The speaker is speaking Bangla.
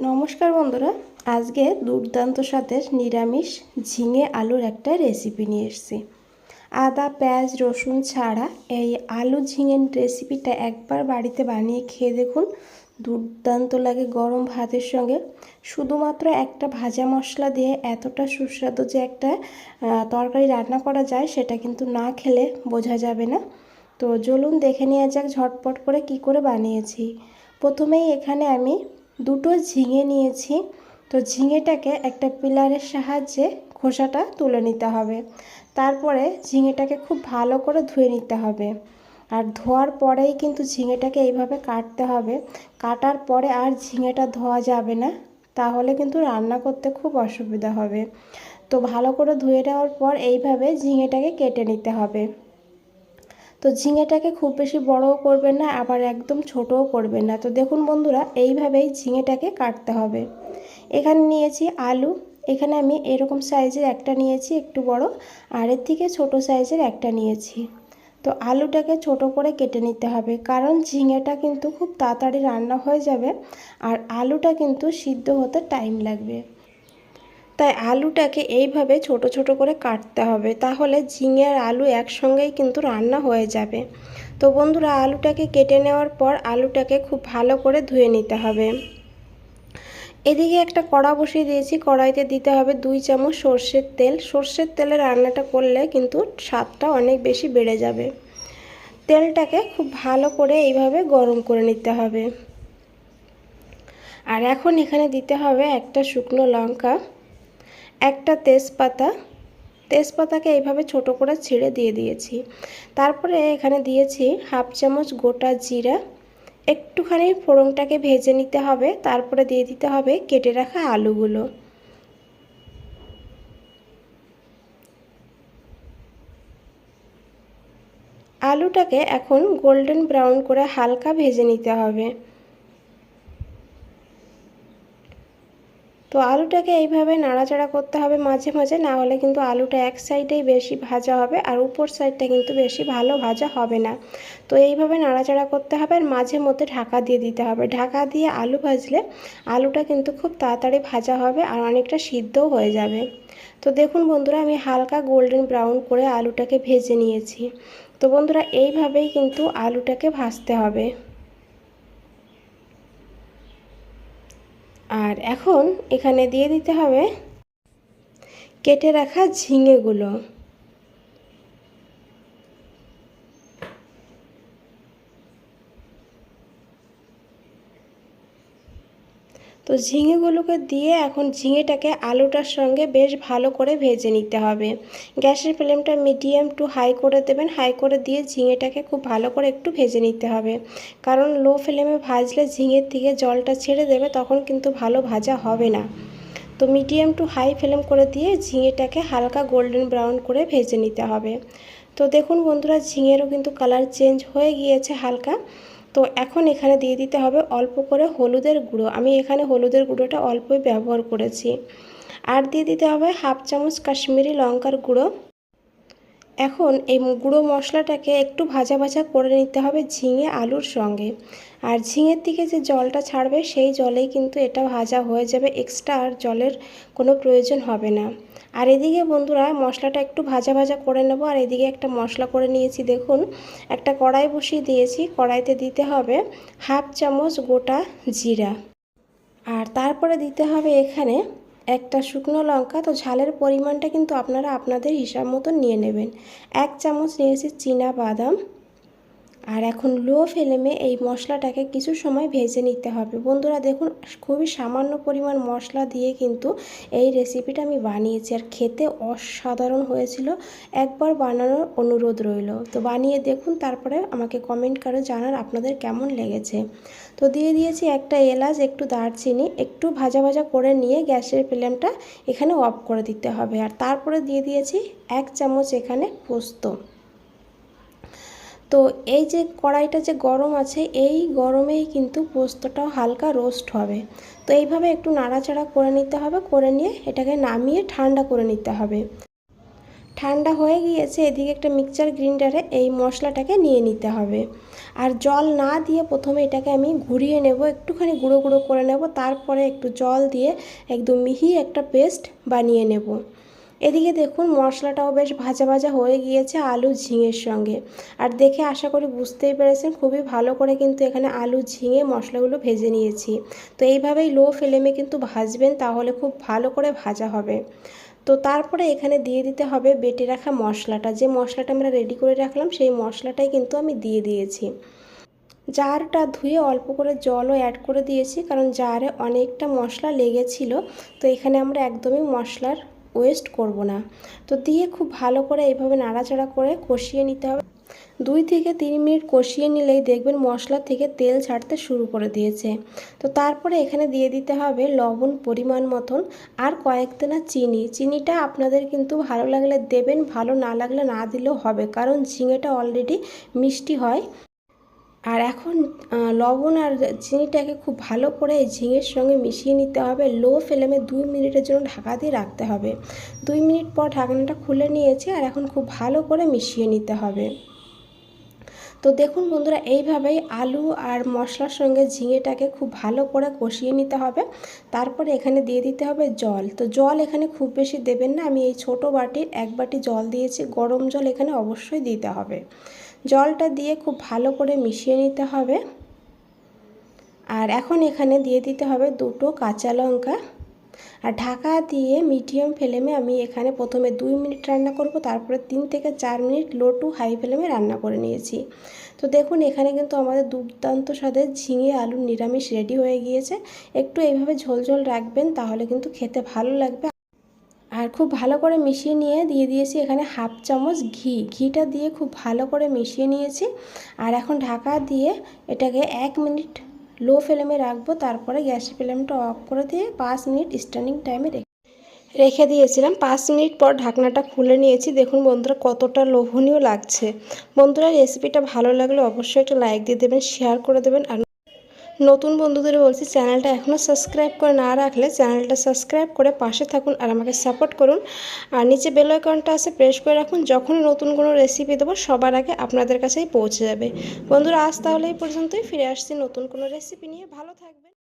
নমস্কার বন্ধুরা, আজকে দুর্দান্ত স্বাদের নিরামিষ ঝিঙে আলুর একটা রেসিপি নিয়ে এসেছি। আদা পেঁয়াজ রসুন ছাড়া এই আলু ঝিঙের রেসিপিটা একবার বাড়িতে বানিয়ে খেয়ে দেখুন। দুর্দান্ত লাগে গরম ভাতের সঙ্গে। শুধুমাত্র একটা ভাজা মশলা দিয়ে এতটা সুস্বাদু যে একটা তরকারি রান্না করা যায় সেটা কিন্তু না খেলে বোঝা যাবে না। তো চলুন দেখে নেওয়া যাক ঝটপট করে কি করে বানিয়েছি। প্রথমেই এখানে আমি দুটো ঝিঙে নিয়েছি। তো ঝিঙেটাকে একটা পিলারের সাহায্যে খোসাটা তুলে নিতে হবে। তারপরে ঝিঙেটাকে খুব ভালো করে ধুয়ে নিতে হবে। আর ধোয়ার পরেই কিন্তু ঝিঙেটাকে এইভাবে কাটতে হবে। কাটার পরে আর ঝিঙেটা ধোয়া যাবে না, তাহলে কিন্তু রান্না করতে খুব অসুবিধা হবে। তো ভালো করে ধুয়ে নেওয়ার পর এইভাবে ঝিঙেটাকে কেটে নিতে হবে। তো ঝিঙেটাকে খুব বেশি বড়ও করবেন না, আবার একদম ছোটও করবেন না। তো দেখুন বন্ধুরা, এইভাবেই ঝিঙেটাকে কাটতে হবে। এখানে নিয়েছি আলু। এখানে আমি এরকম সাইজের একটা নিয়েছি, একটু বড়, আর এর থেকে ছোটো সাইজের একটা নিয়েছি। তো আলুটাকে ছোট করে কেটে নিতে হবে, কারণ ঝিঙেটা কিন্তু খুব তাড়াতাড়ি রান্না হয়ে যাবে আর আলুটা কিন্তু সিদ্ধ হতে টাইম লাগবে। তাই আলুটাকে এইভাবে ছোট ছোট করে কাটতে হবে, তাহলে ঝিঙে আর আলু একসঙ্গেই কিন্তু রান্না হয়ে যাবে। তো বন্ধুরা, আলুটাকে কেটে নেওয়ার পর আলুটাকে খুব ভালো করে ধুয়ে নিতে হবে। এদিকে একটা কড়া বসিয়ে দিয়েছি। কড়াইতে দিতে হবে 2 চামচ সর্ষের তেল। সর্ষের তেলে রান্নাটা করলে কিন্তু স্বাদটা অনেক বেশি বেড়ে যাবে। তেলটাকে খুব ভালো করে এইভাবে গরম করে নিতে হবে। আর এখন এখানে দিতে হবে একটা শুকনো লঙ্কা, একটা তেজপাতা। তেজপাতাকে এইভাবে ছোট করে ছিঁড়ে দিয়ে দিয়েছি। তারপরে এখানে দিয়েছি 1/2 চামচ গোটা জিরা। একটুখানি ফোড়নটাকে ভেজে নিতে হবে। তারপরে দিয়ে দিতে হবে কেটে রাখা আলুগুলো। আলুটাকে এখন গোল্ডেন ব্রাউন করে হালকা ভেজে নিতে হবে। তো আলুটাকে এইভাবে নাড়াচাড়া করতে হবে মাঝে মাঝে, না হলে কিন্তু আলুটা এক সাইডেই বেশি ভাজা হবে আর উপর সাইডটা কিন্তু বেশি ভালো ভাজা হবে না। তো এইভাবে নাড়াচাড়া করতে হবে আর মাঝে মধ্যে ঢাকা দিয়ে দিতে হবে। ঢাকা দিয়ে আলু ভাজলে আলুটা কিন্তু খুব তাড়াতাড়ি ভাজা হবে আর অনেকটা সিদ্ধও হয়ে যাবে। তো দেখুন বন্ধুরা, আমি হালকা গোল্ডেন ব্রাউন করে আলুটাকে ভেজে নিয়েছি। তো বন্ধুরা, এইভাবেই কিন্তু আলুটাকে ভাজতে হবে। আর এখন এখানে দিয়ে দিতে হবে কেটে রাখা ঝিঙেগুলো। তো ঝিঙেগুলোকে দিয়ে এখন ঝিঙেটাকে আলুটার সঙ্গে বেশ ভালো করে ভেজে নিতে হবে। গ্যাসের ফ্লেমটা মিডিয়াম টু হাই করে দেবেন। হাই করে দিয়ে ঝিঙেটাকে খুব ভালো করে একটু ভেজে নিতে হবে, কারণ লো ফ্লেমে ভাজলে ঝিঙের থেকে জলটা ছেড়ে দেবে, তখন কিন্তু ভালো ভাজা হবে না। তো মিডিয়াম টু হাই ফ্লেম করে দিয়ে ঝিঙেটাকে হালকা গোল্ডেন ব্রাউন করে ভেজে নিতে হবে। তো দেখুন বন্ধুরা, ঝিঙেরও কিন্তু কালার চেঞ্জ হয়ে গিয়েছে হালকা। তো এখন এখানে দিয়ে দিতে হবে অল্প করে হলুদের গুঁড়ো। আমি এখানে হলুদের গুঁড়োটা অল্পই ব্যবহার করেছি। আর দিয়ে দিতে হবে 1/2 চামচ কাশ্মীরি লঙ্কার গুঁড়ো। এখন এই গুঁড়ো মশলাটাকে একটু ভাজা ভাজা করে নিতে হবে ঝিঙে আলুর সঙ্গে। আর ঝিঙের থেকে যে জলটা ছাড়বে সেই জলেই কিন্তু এটা ভাজা হয়ে যাবে, এক্সট্রা আর জলের কোনো প্রয়োজন হবে না। আর এদিকে বন্ধুরা, মশলাটা একটু ভাজা ভাজা করে নেব। আর এদিকে একটা মশলা করে নিয়েছি। দেখুন, একটা কড়াই বসিয়ে দিয়েছি। কড়াইতে দিতে হবে 1/2 চামচ গোটা জিরা। আর তারপরে দিতে হবে এখানে একটা শুকনো লঙ্কা। তো ঝালের পরিমাণটা কিন্তু আপনারা আপনাদের হিসাব মতো নিয়ে নেবেন। 1 চামচ নিয়েছি চীনা বাদাম। আর এখন লো ফ্লেমে এই মশলাটাকে কিছু সময় ভেজে নিতে হবে। বন্ধুরা দেখুন, খুবই সামান্য পরিমাণ মশলা দিয়ে কিন্তু এই রেসিপিটা আমি বানিয়েছি আর খেতে অসাধারণ হয়েছিল। একবার বানানোর অনুরোধ রইল। তো বানিয়ে দেখুন, তারপরে আমাকে কমেন্ট করে জানান আপনাদের কেমন লেগেছে। তো দিয়ে দিয়েছি একটা এলাচ, একটু দারচিনি। একটু ভাজা ভাজা করে নিয়ে গ্যাসের ফ্লেমটা এখানে অফ করে দিতে হবে। আর তারপরে দিয়ে দিয়েছি 1 চামচ এখানে পোস্ত। তো এই যে কড়াইটা যে গরম আছে, এই গরমেই কিন্তু পোস্তটাও হালকা রোস্ট হবে। তো এইভাবে একটু নাড়াচাড়া করে নিতে হবে, করে নিয়ে এটাকে নামিয়ে ঠান্ডা করে নিতে হবে। ঠান্ডা হয়ে গিয়েছে, এদিকে একটা মিক্সচার গ্রাইন্ডারে এই মশলাটাকে নিয়ে নিতে হবে। আর জল না দিয়ে প্রথমে এটাকে আমি ঘুরিয়ে নেব, একটুখানি গুঁড়ো গুঁড়ো করে নেব, তারপরে একটু জল দিয়ে একদম মিহি একটা পেস্ট বানিয়ে নেব। এদিকে দেখুন মশলাটাও বেশ ভাজা ভাজা হয়ে গিয়েছে আলু ঝিঙের সঙ্গে। আর দেখে আশা করি বুঝতেই পেরেছেন খুবই ভালো করে কিন্তু এখানে আলু ঝিঙে মশলাগুলো ভেজে নিয়েছি। তো এইভাবেই লো ফ্লেমে কিন্তু ভাজবেন, তাহলে খুব ভালো করে ভাজা হবে। তো তারপরে এখানে দিয়ে দিতে হবে বেটে রাখা মশলাটা, যে মশলাটা আমরা রেডি করে রাখলাম সেই মশলাটাই কিন্তু আমি দিয়ে দিয়েছি। জারটা ধুয়ে অল্প করে জলও অ্যাড করে দিয়েছি, কারণ জারে অনেকটা মশলা লেগেছিল। তো এখানে আমরা একদমই মশলার ওয়েস্ট করব না। তো দিয়ে খুব ভালো করে এইভাবে নাড়াচাড়া করে কষিয়ে নিতে হবে। 2 থেকে 3 মিনিট কষিয়ে নিলেই দেখবেন মশলা থেকে তেল ছাড়তে শুরু করে দিয়েছে। তো তারপরে এখানে দিয়ে দিতে হবে লবণ পরিমাণ মতন, আর কয়েকদানা চিনি। চিনিটা আপনাদের কিন্তু ভালো লাগলে দেবেন, ভালো না লাগলে না দিলেও হবে, কারণ ঝিঙেটা অলরেডি মিষ্টি হয়। আর এখন লবণ আর চিনিটাকে খুব ভালো করে ঝিঙের সঙ্গে মিশিয়ে নিতে হবে। লো ফ্লেমে 2 মিনিটের জন্য ঢাকা দিয়ে রাখতে হবে। 2 মিনিট পর ঢাকনাটা খুলে নিয়েছি, আর এখন খুব ভালো করে মিশিয়ে নিতে হবে। তো দেখুন বন্ধুরা, এইভাবেই আলু আর মশলার সঙ্গে ঝিঙেটাকে খুব ভালো করে কষিয়ে নিতে হবে। তারপরে এখানে দিয়ে দিতে হবে জল। তো জল এখানে খুব বেশি দেবেন না, আমি এই ছোট বাটির 1 বাটি জল দিয়েছি। গরম জল এখানে অবশ্যই দিতে হবে। জলটা দিয়ে খুব ভালো করে মিশিয়ে নিতে হবে। আর এখন এখানে দিয়ে দিতে হবে 2টো কাঁচা লঙ্কা। আর ঢাকা দিয়ে মিডিয়াম ফ্লেমে আমি এখানে প্রথমে 2 মিনিট রান্না করব, তারপরে 3 থেকে 4 মিনিট লো টু হাই ফ্লেমে রান্না করে নিয়েছি। তো দেখুন এখানে কিন্তু আমাদের দুর্দান্ত স্বাদের ঝিঙে আলুর নিরামিষ রেডি হয়ে গিয়েছে। একটু এইভাবে ঝোল ঝোল রাখবেন, তাহলে কিন্তু খেতে ভালো লাগবে। আর খুব ভালো করে মিশিয়ে নিয়ে দিয়ে দিয়েছি এখানে 1/2 চামচ ঘি। ঘিটা দিয়ে খুব ভালো করে মিশিয়ে নিয়েছি। আর এখন ঢাকা দিয়ে এটাকে 1 মিনিট লো ফ্লেমে রাখবো, তারপরে গ্যাসের ফ্লেমটা অফ করে দিয়ে 5 মিনিট স্ট্যান্ডিং টাইমে রেখে দিয়েছিলাম। 5 মিনিট পর ঢাকনাটা খুলে নিয়েছি। দেখুন বন্ধুরা কতটা লোভনীয় লাগছে। বন্ধুরা রেসিপিটা ভালো লাগলে অবশ্যই একটা লাইক দিয়ে দেবেন, শেয়ার করে দেবেন। আর নতুন বন্ধুদের বলছি, চ্যানেলটা এখনও সাবস্ক্রাইব করে না রাখলে চ্যানেলটা সাবস্ক্রাইব করে পাশে থাকুন আর আমাকে সাপোর্ট করুন। আর নিচে বেল আইকনটা আছে, প্রেস করে রাখুন। যখনই নতুন কোনো রেসিপি দেবো সবার আগে আপনাদের কাছেই পৌঁছে যাবে। বন্ধুরা আজ তাহলে এই পর্যন্তই, ফিরে আসছি নতুন কোনো রেসিপি নিয়ে। ভালো থাকবেন।